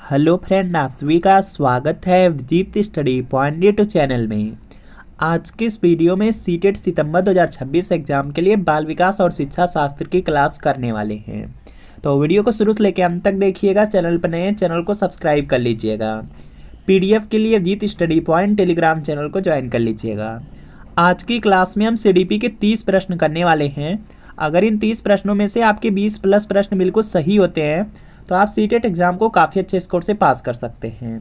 Hello friend, आप सभी का स्वागत है Vijit study point YouTube channel में। आज के इस वीडियो में सीटेट सितंबर 2026 एग्जाम के लिए बाल विकास और शिक्षा शास्त्र की क्लास करने वाले हैं। तो वीडियो को शुरू से लेकर अंत तक देखिएगा। चैनल पर नए चैनल को सब्सक्राइब कर लीजिएगा। पीडीएफ के लिए Vijit study point Telegram channel को ज्वाइन कर लीजिएगा। आज की क्लास में हम सीडीपी के 30 प्रश्न करने वाले हैं। अगर इन 30 प्रश्नों में से आपके 20 प्लस प्रश्न बिल्कुल सही होते हैं तो आप सीटेट एग्ज़ाम को काफ़ी अच्छे स्कोर से पास कर सकते हैं।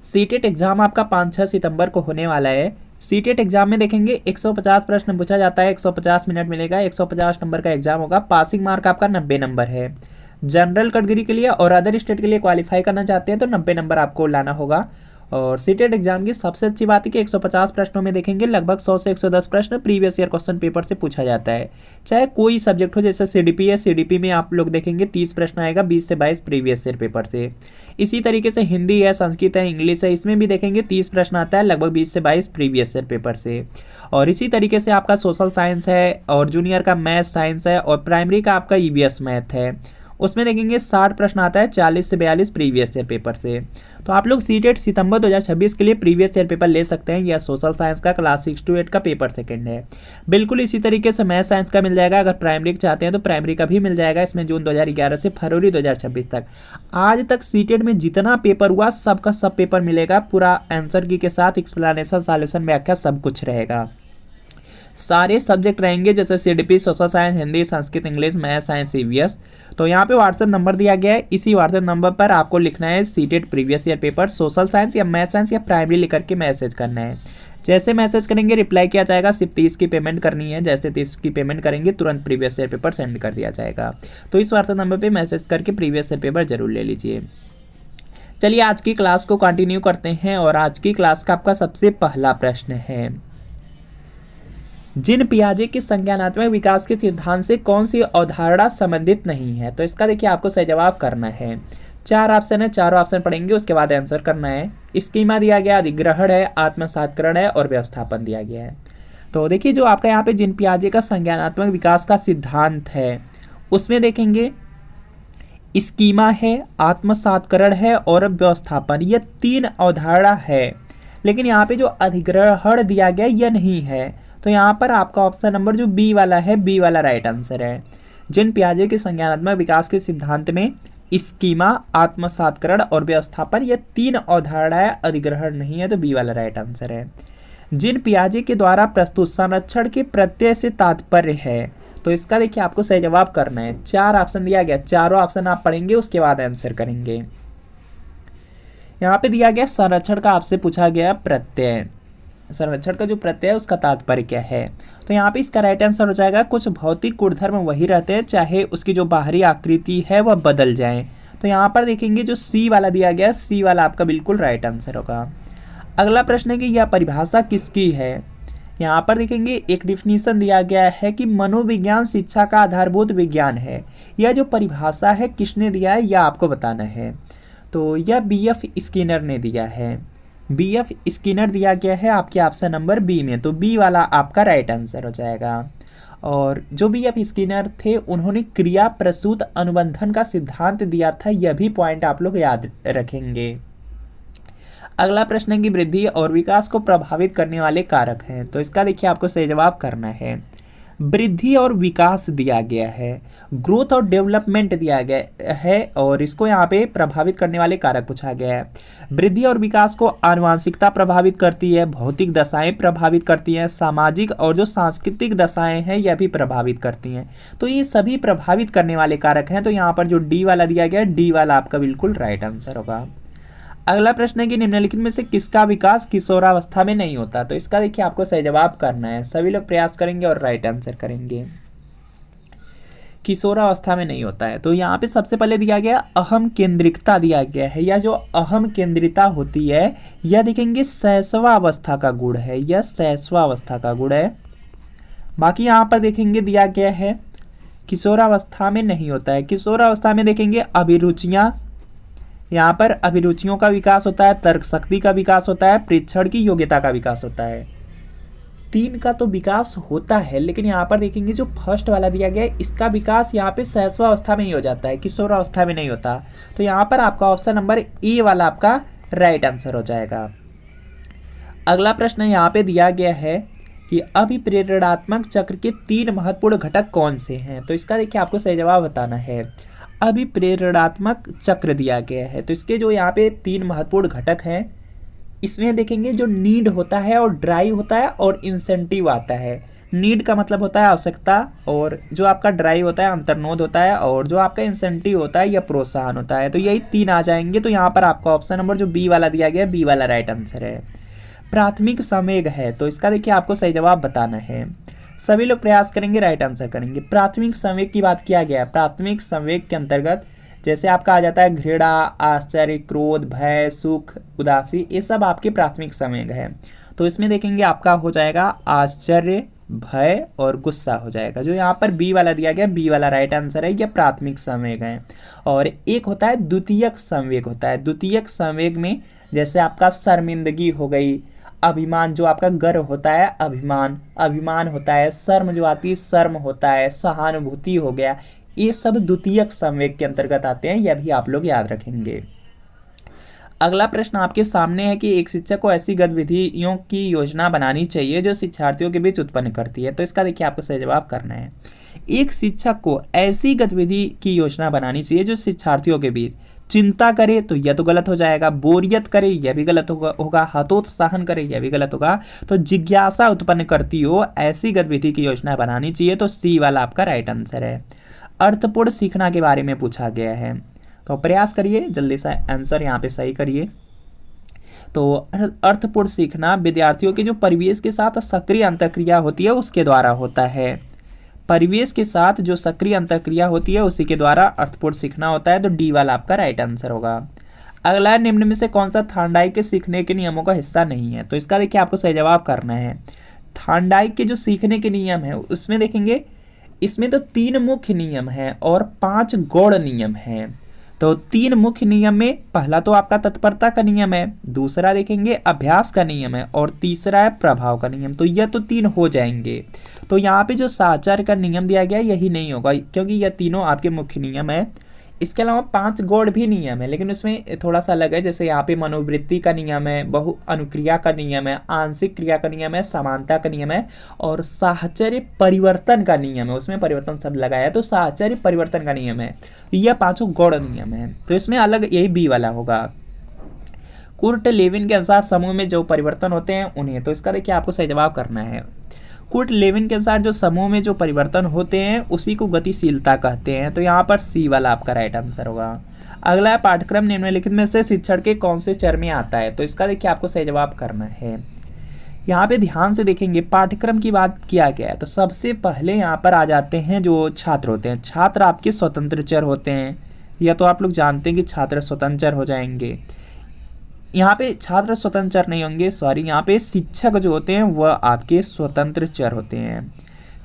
सीटेट एग्ज़ाम आपका 5-6 सितंबर को होने वाला है। सीटेट एग्ज़ाम में देखेंगे 150 प्रश्न पूछा जाता है, 150 मिनट मिलेगा, 150 नंबर का एग्ज़ाम होगा। पासिंग मार्क आपका 90 नंबर है। जनरल कैटेगरी के लिए और अदर स्टेट के लिए क्वालिफाई करना चाहते हैं तो 90 नंबर आपको लाना होगा। और सीटेट एग्जाम की सबसे अच्छी बात है कि 150 प्रश्नों में देखेंगे लगभग 100 से 110 प्रश्न प्रीवियस ईयर क्वेश्चन पेपर से पूछा जाता है, चाहे कोई सब्जेक्ट हो। जैसे सीडीपी है, सीडीपी में आप लोग देखेंगे 30 प्रश्न आएगा 20 से 22 प्रीवियस ईयर पेपर से। इसी तरीके से हिंदी है, संस्कृत है, इंग्लिश है, इसमें भी देखेंगे 30 प्रश्न आता है लगभग 20 से 22 प्रीवियस ईयर पेपर से। और इसी तरीके से आपका सोशल साइंस है और जूनियर का मैथ साइंस है और प्राइमरी का आपका ईवीएस मैथ है, उसमें देखेंगे 60 प्रश्न आता है 40 से 42 प्रीवियस ईयर पेपर से। तो आप लोग सीटेट सितंबर 2026 के लिए प्रीवियस ईयर पेपर ले सकते हैं। यह सोशल साइंस का क्लास 6 to 8 का पेपर सेकंड है। बिल्कुल इसी तरीके से मैथ साइंस का मिल जाएगा। अगर प्राइमरी चाहते हैं तो प्राइमरी का भी मिल जाएगा। इसमें जून 2011 से फरवरी 2026 तक आज तक सीटेट में जितना पेपर हुआ सबका सब पेपर मिलेगा। पूरा आंसर की के साथ एक्सप्लेनेशन, सॉल्यूशन, व्याख्या सब कुछ रहेगा। सारे सब्जेक्ट रहेंगे जैसे CDP, social science, Hindi, Sanskrit, English, math, science, EVS. तो यहाँ पे व्हाट्सएप नंबर दिया गया है। इसी व्हाट्सएप नंबर पर आपको लिखना है CTET previous year paper social science या मैथ साइंस या प्राइमरी लिख करके मैसेज करना है। जैसे मैसेज करेंगे रिप्लाई किया जाएगा। सिर्फ 30 की पेमेंट करनी है। जैसे 30 की पेमेंट करेंगे तुरंत प्रीवियस ईयर पेपर सेंड कर दिया जाएगा। तो इस व्हाट्सएप नंबर पर मैसेज करके प्रीवियस ईयर पेपर जरूर ले लीजिए। चलिए आज की क्लास को कंटिन्यू करते हैं और आज की क्लास का आपका सबसे पहला प्रश्न है, जिन पियाजे के संज्ञानात्मक विकास के सिद्धांत से कौन सी अवधारणा संबंधित नहीं है। तो इसका देखिए आपको सही जवाब करना है। 4 ऑप्शन है, चारों ऑप्शन पढ़ेंगे उसके बाद आंसर करना है। स्कीमा दिया गया, अधिग्रहण है, आत्मसात्करण है और व्यवस्थापन दिया गया है। तो देखिए जो आपका यहाँ पे जिन पियाजे का संज्ञानात्मक विकास का सिद्धांत है उसमें देखेंगे स्कीमा है, आत्मसात्करण है और व्यवस्थापन, ये 3 अवधारणा है। लेकिन यहाँ पे जो अधिग्रहण दिया गया यह नहीं है। तो यहाँ पर आपका ऑप्शन नंबर जो बी वाला है, बी वाला राइट आंसर है। जिन पियाजे के संज्ञानात्मक विकास के सिद्धांत में स्कीमा, आत्मसात्करण और व्यवस्थापन ये 3 अवधारणाएं, अधिग्रहण नहीं है, तो बी वाला राइट आंसर है। जिन पियाजे के द्वारा प्रस्तुत संरक्षण के प्रत्यय से तात्पर्य है, तो इसका देखिए आपको सही जवाब करना है। 4 ऑप्शन दिया गया, चारों ऑप्शन आप पढ़ेंगे उसके बाद आंसर करेंगे। यहाँ पे दिया गया संरक्षण का आपसे पूछा गया प्रत्यय, संरक्षण का जो प्रत्यय है उसका तात्पर्य क्या है। तो यहाँ पे इसका राइट आंसर हो जाएगा कुछ भौतिक गुणधर्म वही रहते हैं चाहे उसकी जो बाहरी आकृति है वह बदल जाए। तो यहाँ पर देखेंगे जो सी वाला दिया गया, सी वाला आपका बिल्कुल राइट आंसर होगा। अगला प्रश्न है कि यह परिभाषा किसकी है। यहाँ पर देखेंगे एक डिफिनीशन दिया गया है कि मनोविज्ञान शिक्षा का आधारभूत विज्ञान है। यह जो परिभाषा है किसने दिया है यह आपको बताना है। तो यह बीएफ स्किनर ने दिया है। बीएफ स्किनर दिया गया है आपके ऑप्शन नंबर बी में, तो बी वाला आपका राइट आंसर हो जाएगा। और जो बीएफ स्किनर थे उन्होंने क्रिया प्रसूत अनुबंधन का सिद्धांत दिया था, यह भी पॉइंट आप लोग याद रखेंगे। अगला प्रश्न है कि वृद्धि और विकास को प्रभावित करने वाले कारक हैं। तो इसका देखिए आपको सही जवाब करना है। वृद्धि और विकास दिया गया है, ग्रोथ और डेवलपमेंट दिया गया है और इसको यहाँ पे प्रभावित करने वाले कारक पूछा गया है। वृद्धि और विकास को आनुवांशिकता प्रभावित करती है, भौतिक दशाएं प्रभावित करती हैं, सामाजिक और जो सांस्कृतिक दशाएं हैं यह भी प्रभावित करती हैं। तो ये सभी प्रभावित करने वाले कारक हैं। तो यहाँ पर जो डी वाला दिया गया है, डी वाला आपका बिल्कुल राइट आंसर होगा। अगला प्रश्न है कि निम्नलिखित में से किसका विकास किशोरावस्था में नहीं होता। तो इसका देखिए आपको सही जवाब करना है। सभी लोग प्रयास करेंगे और राइट आंसर करेंगे। किशोरावस्था में नहीं होता है। तो यहाँ पे सबसे पहले दिया गया अहम केंद्रिकता दिया गया है। यह जो अहम केंद्रिता होती है यह देखेंगे शैशवावस्था का गुण है, यह शैशवावस्था का गुण है। बाकी यहाँ पर देखेंगे दिया गया है किशोरावस्था में नहीं होता है। किशोरावस्था में देखेंगे अभिरुचियाँ, यहाँ पर अभिरुचियों का विकास होता है, तर्क शक्ति का विकास होता है, प्रेक्षण की योग्यता का विकास होता है। 3 का तो विकास होता है, लेकिन यहाँ पर देखेंगे जो फर्स्ट वाला दिया गया है इसका विकास यहाँ पे शैशवावस्था में ही हो जाता है, किशोरावस्था में नहीं होता। तो यहाँ पर आपका ऑप्शन नंबर ए वाला आपका राइट आंसर हो जाएगा। अगला प्रश्न यहाँ पे दिया गया है कि अभिप्रेरणात्मक चक्र के 3 महत्वपूर्ण घटक कौन से हैं। तो इसका देखिए आपको सही जवाब बताना है। अभिप्रेरणात्मक चक्र दिया गया है, तो इसके जो यहाँ पे 3 महत्वपूर्ण घटक हैं, इसमें देखेंगे जो नीड होता है और ड्राइव होता है और इंसेंटिव आता है। नीड का मतलब होता है आवश्यकता, और जो आपका ड्राइव होता है अंतर्नोद होता है, और जो आपका इंसेंटिव होता है या प्रोत्साहन होता है। तो यही 3 आ जाएंगे। तो यहाँ पर आपका ऑप्शन नंबर जो बी वाला दिया गया है, बी वाला राइट आंसर है। प्राथमिक संवेग है, तो इसका देखिए आपको सही जवाब बताना है। सभी लोग प्रयास करेंगे, राइट आंसर करेंगे। प्राथमिक संवेग की बात किया गया है। प्राथमिक संवेग के अंतर्गत जैसे आपका आ जाता है घृणा, आश्चर्य, क्रोध, भय, सुख, उदासी, ये सब आपके प्राथमिक संवेग है। तो इसमें देखेंगे आपका हो जाएगा आश्चर्य, भय और गुस्सा हो जाएगा। जो यहाँ पर बी वाला दिया गया, बी वाला राइट आंसर है। यह प्राथमिक संवेग है। और एक होता है द्वितीयक संवेग होता है। द्वितीयक संवेग में जैसे आपका शर्मिंदगी हो गई, अभिमान जो आपका गर्व होता है, अभिमान होता है, शर्म जो आती है, शर्म होता है, सहानुभूति हो गया, ये सब द्वितीयक संवेग के अंतर्गत आते हैं। यह भी आप लोग याद रखेंगे। अगला प्रश्न आपके सामने है कि एक शिक्षक को ऐसी गतिविधियों की योजना बनानी चाहिए जो शिक्षार्थियों के बीच उत्पन्न करती है। तो इसका देखिए आपको सही जवाब करना है। एक शिक्षक को ऐसी गतिविधि की योजना बनानी चाहिए जो शिक्षार्थियों के बीच चिंता करे, तो यह तो गलत हो जाएगा। बोरियत करे, यह भी गलत होगा। हतोत्साहन करे, यह भी गलत होगा। तो जिज्ञासा उत्पन्न करती हो ऐसी गतिविधि की योजना बनानी चाहिए। तो सी वाला आपका राइट आंसर है। अर्थपूर्ण सीखना के बारे में पूछा गया है, तो प्रयास करिए जल्दी से आंसर यहाँ पे सही करिए। तो अर्थपूर्ण सीखना विद्यार्थियों के जो परिवेश के साथ सक्रिय अंतःक्रिया होती है उसके द्वारा होता है। परिवेश के साथ जो सक्रिय अंतःक्रिया होती है उसी के द्वारा अर्थपूर्ण सीखना होता है। तो डी वाला आपका राइट आंसर होगा। अगला निम्न में से कौन सा थार्नडाइक के सीखने के नियमों का हिस्सा नहीं है। तो इसका देखिए आपको सही जवाब करना है। थार्नडाइक के जो सीखने के नियम है उसमें देखेंगे इसमें तो 3 मुख्य नियम हैं और 5 गौण नियम हैं। तो 3 मुख्य नियम में पहला तो आपका तत्परता का नियम है, दूसरा देखेंगे अभ्यास का नियम है, और तीसरा है प्रभाव का नियम। तो यह तो 3 हो जाएंगे। तो यहाँ पे जो साहचर्य का नियम दिया गया यही नहीं होगा, क्योंकि यह तीनों आपके मुख्य नियम है। इसके अलावा 5 गौण भी नियम है, लेकिन उसमें थोड़ा सा अलग है। जैसे यहाँ पे मनोवृत्ति का नियम है, बहु अनुक्रिया का नियम है, आंशिक क्रिया का नियम है, समानता का नियम है, और साहचर्य परिवर्तन का नियम है। उसमें परिवर्तन शब्द लगाया है, तो साहचर्य परिवर्तन का नियम है। यह 5 गौण नियम है। तो इसमें अलग यही बी वाला होगा। कुर्ट लेविन के अनुसार समूह में जो परिवर्तन होते हैं उन्हें, तो इसका देखिए आपको सही जवाब करना है। कुर्ट लेविन के अनुसार जो समूह में जो परिवर्तन होते हैं उसी को गतिशीलता कहते हैं। तो यहाँ पर सी वाला आपका राइट आंसर होगा। अगला है पाठ्यक्रम निम्नलिखित में से शिक्षण के कौन से चरण में आता है। तो इसका देखिए आपको सही जवाब करना है। यहाँ पे ध्यान से देखेंगे पाठ्यक्रम की बात किया गया है, तो सबसे पहले यहाँ पर आ जाते हैं जो छात्र होते हैं। छात्र आपके स्वतंत्र चर होते हैं, या तो आप लोग जानते हैं कि छात्र स्वतंत्र हो जाएंगे। यहाँ पे छात्र स्वतंत्र नहीं होंगे, सॉरी, यहाँ पे शिक्षक जो होते हैं वह आपके स्वतंत्र चर होते हैं।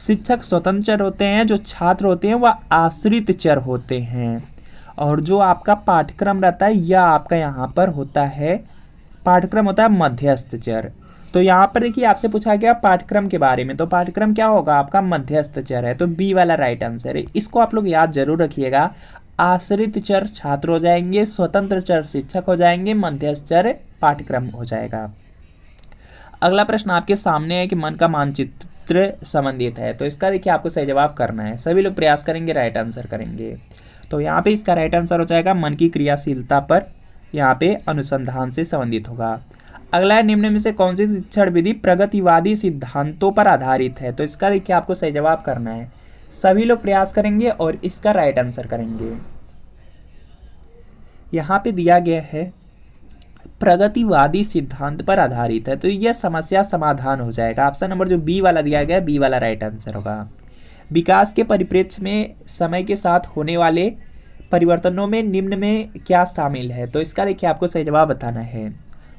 शिक्षक स्वतंत्र चर होते हैं, जो छात्र होते हैं वह आश्रित चर होते हैं। और जो आपका पाठ्यक्रम रहता है यह आपका यहाँ पर होता है, पाठ्यक्रम होता है मध्यस्थ चर। तो यहाँ पर देखिए आपसे पूछा गया पाठ्यक्रम के बारे में, तो पाठ्यक्रम क्या होगा आपका मध्यस्थ चर है। तो बी वाला राइट आंसर है। इसको आप लोग याद जरूर रखिएगा। आश्रित चर छात्र हो जाएंगे, स्वतंत्र चर शिक्षक हो जाएंगे, मध्यस्थ चर पाठ्यक्रम हो जाएगा। अगला प्रश्न आपके सामने है कि मन का मानचित्र संबंधित है। तो इसका देखिए आपको सही जवाब करना है। सभी लोग प्रयास करेंगे, राइट आंसर करेंगे। तो यहाँ पे इसका राइट आंसर हो जाएगा मन की क्रियाशीलता पर, यहाँ पे अनुसंधान से संबंधित होगा। अगला है निम्न में से कौन सी शिक्षण विधि प्रगतिवादी सिद्धांतों पर आधारित है। तो इसका देखिए आपको सही जवाब करना है। सभी लोग प्रयास करेंगे और इसका राइट आंसर करेंगे। यहाँ पे दिया गया है प्रगतिवादी सिद्धांत पर आधारित है, तो यह समस्या समाधान हो जाएगा। ऑप्शन नंबर जो बी वाला दिया गया है, बी वाला राइट आंसर होगा। विकास के परिप्रेक्ष्य में समय के साथ होने वाले परिवर्तनों में निम्न में क्या शामिल है। तो इसका देखिए आपको सही जवाब बताना है।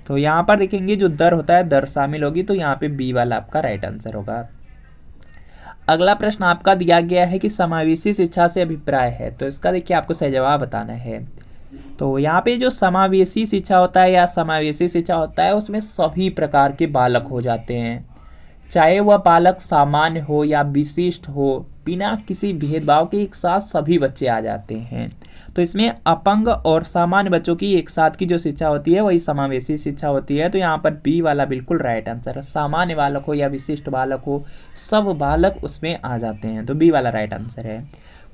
तो यहाँ पर देखेंगे जो दर होता है, दर शामिल होगी, तो यहाँ पे बी वाला आपका राइट आंसर होगा। अगला प्रश्न आपका दिया गया है कि समावेशी शिक्षा से अभिप्राय है। तो इसका देखिए आपको सही जवाब बताना है। तो यहाँ पे जो समावेशी शिक्षा होता है या समावेशी शिक्षा होता है उसमें सभी प्रकार के बालक हो जाते हैं, चाहे वह बालक सामान्य हो या विशिष्ट हो, बिना किसी भेदभाव के एक साथ सभी बच्चे आ जाते हैं। तो इसमें अपंग और सामान्य बच्चों की एक साथ की जो शिक्षा होती है वही समावेशी शिक्षा होती है। तो यहाँ पर बी वाला बिल्कुल राइट आंसर है। सामान्य बालक हो या विशिष्ट बालक हो, सब बालक उसमें आ जाते हैं, तो बी वाला राइट आंसर है।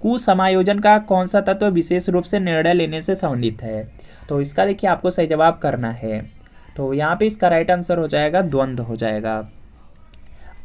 कुसमायोजन का कौन सा तत्व विशेष रूप से निर्णय लेने से संबंधित है? तो इसका देखिए आपको सही जवाब करना है। तो यहाँ पे इसका राइट आंसर हो जाएगा द्वंद्व हो जाएगा।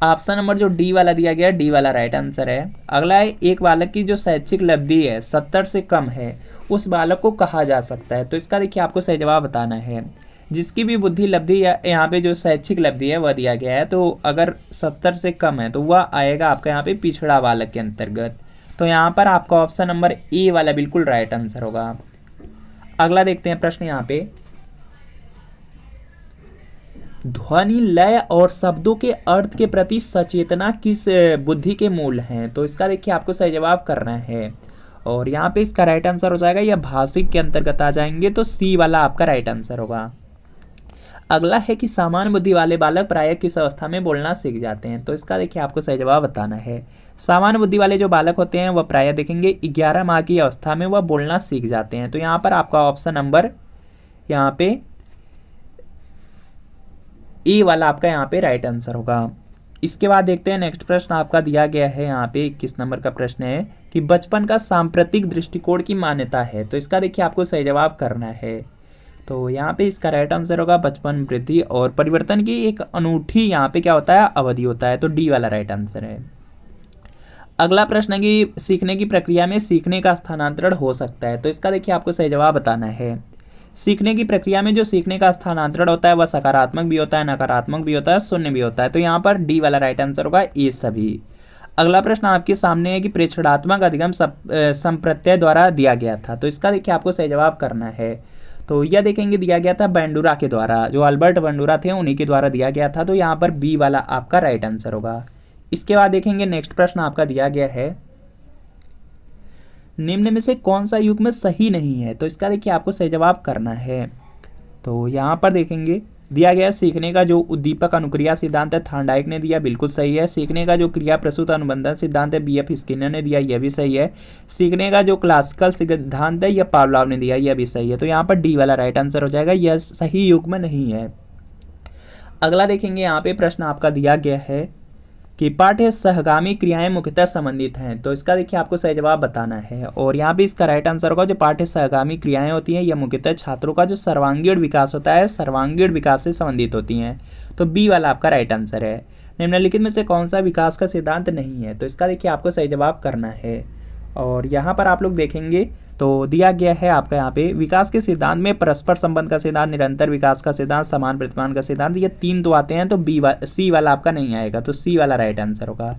ऑप्शन नंबर जो डी वाला दिया गया, डी वाला राइट आंसर है। अगला है, एक बालक की जो शैक्षिक लब्धि है 70 से कम है, उस बालक को कहा जा सकता है। तो इसका देखिए आपको सही जवाब बताना है। जिसकी भी बुद्धि लब्धि या यहाँ पे जो शैक्षिक लब्धि है वह दिया गया है, तो अगर 70 से कम है तो वह आएगा आपका यहाँ पे पिछड़ा बालक के अंतर्गत। तो यहाँ पर आपका ऑप्शन नंबर ए वाला बिल्कुल राइट आंसर होगा। अगला देखते हैं प्रश्न यहाँ पे, ध्वनि, लय और शब्दों के अर्थ के प्रति सचेतना किस बुद्धि के मूल हैं? तो इसका देखिए आपको सही जवाब करना है। और यहाँ पे इसका राइट आंसर हो जाएगा, यह भाषिक के अंतर्गत आ जाएंगे, तो सी वाला आपका राइट आंसर होगा। अगला है कि सामान्य बुद्धि वाले बालक प्रायः किस अवस्था में बोलना सीख जाते हैं? तो इसका देखिए आपको सही जवाब बताना है। सामान्य बुद्धि वाले जो बालक होते हैं वह प्रायः देखेंगे 11 माह की अवस्था में वह बोलना सीख जाते हैं। तो यहाँ पर आपका ऑप्शन नंबर यहाँ पे ए वाला आपका यहाँ पे राइट आंसर होगा। इसके बाद देखते हैं नेक्स्ट प्रश्न आपका दिया गया है यहाँ पे 21 नंबर का प्रश्न है कि बचपन का सांप्रतिक दृष्टिकोण की मान्यता है। तो इसका देखिए आपको सही जवाब करना है। तो यहाँ पे इसका राइट आंसर होगा बचपन, वृद्धि और परिवर्तन की एक अनूठी यहाँ पे क्या होता है, अवधि होता है। तो डी वाला राइट आंसर है। अगला प्रश्न है कि सीखने की प्रक्रिया में सीखने का स्थानांतरण हो सकता है। तो इसका देखिए आपको सही जवाब बताना है। सीखने की प्रक्रिया में जो सीखने का स्थानांतरण होता है वह सकारात्मक भी होता है, नकारात्मक भी होता है, शून्य भी होता है। तो यहाँ पर डी वाला राइट आंसर होगा ये सभी। अगला प्रश्न आपके सामने है कि प्रेक्षणात्मक अधिगम संप्रत्यय द्वारा दिया गया था। तो इसका देखिए आपको सही जवाब करना है। तो यह देखेंगे दिया गया था बंडूरा के द्वारा, जो अल्बर्ट बंडूरा थे उन्हीं के द्वारा दिया गया था। तो यहाँ पर बी वाला आपका राइट आंसर होगा। इसके बाद देखेंगे नेक्स्ट प्रश्न आपका दिया गया है, निम्न में से कौन सा युग्म सही नहीं है? तो इसका देखिए आपको सही जवाब करना है। तो यहाँ पर देखेंगे दिया गया सीखने का जो उद्दीपक अनुक्रिया सिद्धांत है थार्नडाइक ने दिया, बिल्कुल सही है। सीखने का जो क्रिया प्रसूत अनुबंधन सिद्धांत है बीएफ स्किनर ने दिया, यह भी सही है। सीखने का जो क्लासिकल सिद्धांत है यह पावलोव ने दिया, यह भी सही है। तो यहाँ पर डी वाला राइट आंसर हो जाएगा, यह सही युग्म नहीं है। अगला देखेंगे यहाँ पे प्रश्न आपका दिया गया है कि पाठ्य सहगामी क्रियाएं मुख्यतः संबंधित हैं। तो इसका देखिए आपको सही जवाब बताना है। और यहाँ पे इसका राइट आंसर होगा जो पाठ्य सहगामी क्रियाएं होती हैं यह मुख्यतः छात्रों का जो सर्वांगीण विकास होता है, सर्वांगीण विकास से संबंधित होती हैं। तो बी वाला आपका राइट आंसर है। निम्नलिखित में से कौन सा विकास का सिद्धांत नहीं है? तो इसका देखिए आपको सही जवाब करना है। और यहाँ पर आप लोग देखेंगे तो दिया गया है आपका यहाँ पे विकास के सिद्धांत में परस्पर संबंध का सिद्धांत, निरंतर विकास का सिद्धांत, समान प्रतिमान का सिद्धांत, ये तीन तो आते हैं। तो सी वाला आपका नहीं आएगा, तो सी वाला राइट आंसर होगा।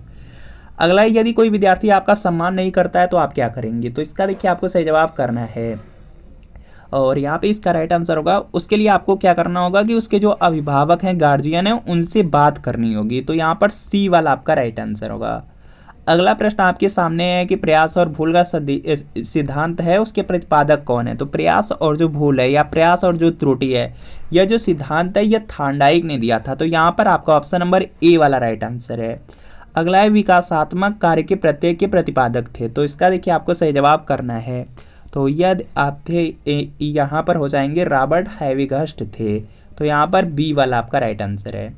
अगला, यदि कोई विद्यार्थी आपका सम्मान नहीं करता है तो आप क्या करेंगे? तो इसका देखिए आपको सही जवाब करना है। और यहाँ पे इसका राइट आंसर होगा, उसके लिए आपको क्या करना होगा कि उसके जो अभिभावक हैं, गार्जियन हैं, उनसे बात करनी होगी। तो यहाँ पर सी वाला आपका राइट आंसर होगा। अगला प्रश्न आपके सामने है कि प्रयास और भूल का सिद्धांत है, उसके प्रतिपादक कौन है? तो प्रयास और जो भूल है या प्रयास और जो त्रुटि है, यह जो सिद्धांत है यह थार्नडाइक ने दिया था। तो यहाँ पर आपका ऑप्शन नंबर ए वाला राइट आंसर है। अगला है विकासात्मक कार्य के प्रत्यय के प्रतिपादक थे। तो इसका देखिए आपको सही जवाब करना है। तो यदि आप थे यहाँ पर हो जाएंगे रॉबर्ट हैविगस्ट थे। तो यहाँ पर बी वाला आपका राइट आंसर है।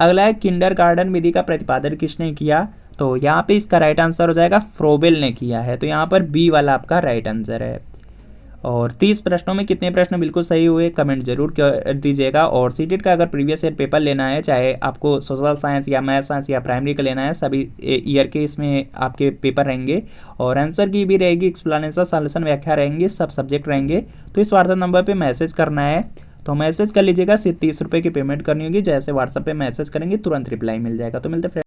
अगला है किंडरगार्टन विधि का प्रतिपादन किसने किया? तो यहाँ पे इसका राइट आंसर हो जाएगा फ्रोबेल ने किया है। तो यहाँ पर बी वाला आपका राइट आंसर है। और 30 प्रश्नों में कितने प्रश्न बिल्कुल सही हुए कमेंट जरूर कर दीजिएगा। और सीटेट का अगर प्रीवियस ईयर पेपर लेना है, चाहे आपको सोशल साइंस या मैथ साइंस या प्राइमरी का लेना है, सभी ईयर के इसमें आपके पेपर रहेंगे। और आंसर की भी रहेगी, एक्सप्लेनेशन, सॉल्यूशन, व्याख्या रहेंगे, सब सब्जेक्ट रहेंगे। तो इस व्हाट्सएप नंबर पर मैसेज करना है, तो मैसेज कर लीजिएगा। सिर्फ 30 रुपये की पेमेंट करनी होगी। जैसे व्हाट्सएप पे मैसेज करेंगे तुरंत रिप्लाई मिल जाएगा। तो मिलते